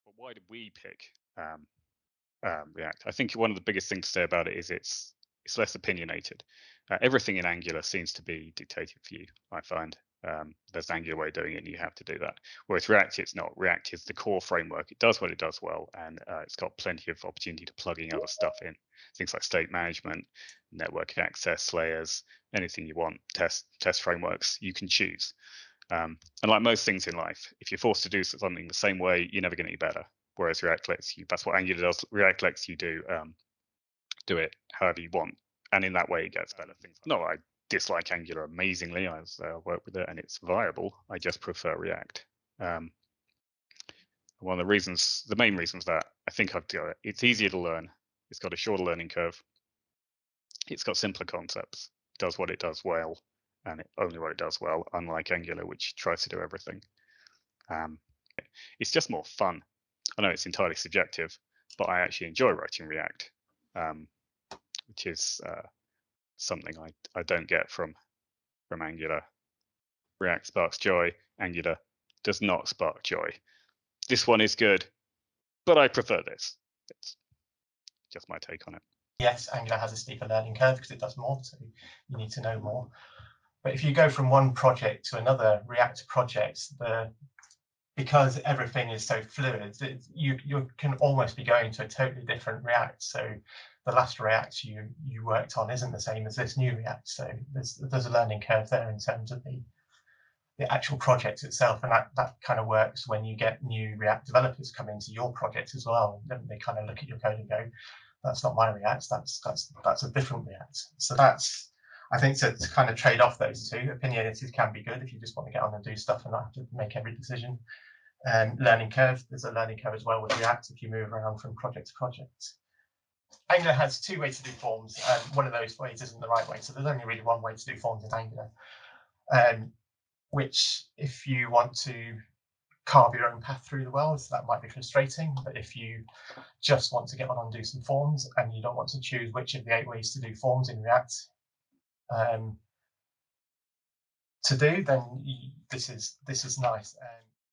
But why did we pick React? I think one of the biggest things to say about it is it's less opinionated. Everything in Angular seems to be dictated for you. I find there's an Angular way of doing it, and you have to do that. Whereas React, it's not. React is the core framework. It does what it does well, and it's got plenty of opportunity to plug in other stuff in. Things like state management, network access layers, anything you want. Test frameworks you can choose. And like most things in life, if you're forced to do something the same way, you're never going to get better. Whereas React lets you, that's what Angular does. React lets you do it however you want, and in that way, it gets better. Things. No, I dislike Angular amazingly. I work with it, and it's viable. I just prefer React. One of the reasons, the main reasons that I think I've got it, it's easier to learn. It's got a shorter learning curve. It's got simpler concepts. It does what it does well, and only what it does well, unlike Angular, which tries to do everything. It's just more fun. I know it's entirely subjective, but I actually enjoy writing React, which is something I don't get from Angular. React sparks joy. Angular does not spark joy. This one is good, but I prefer this. It's just my take on it. Yes, Angular has a steeper learning curve because it does more, so you need to know more. But if you go from one project to another React project, because everything is so fluid, you can almost be going to a totally different React. So the last React you worked on isn't the same as this new React. So there's a learning curve there in terms of the actual project itself, and that kind of works when you get new React developers come into your project as well. And they kind of look at your code and go, "That's not my React. That's a different React." So that's, I think, to kind of trade off those two. Opinionated can be good if you just want to get on and do stuff and not have to make every decision. Learning curve, there's a learning curve as well with React if you move around from project to project. Angular has two ways to do forms, and one of those ways isn't the right way. So there's only really one way to do forms in Angular, which if you want to carve your own path through the world, that might be frustrating. But if you just want to get on and do some forms and you don't want to choose which of the 8 ways to do forms in React to do, then this is nice.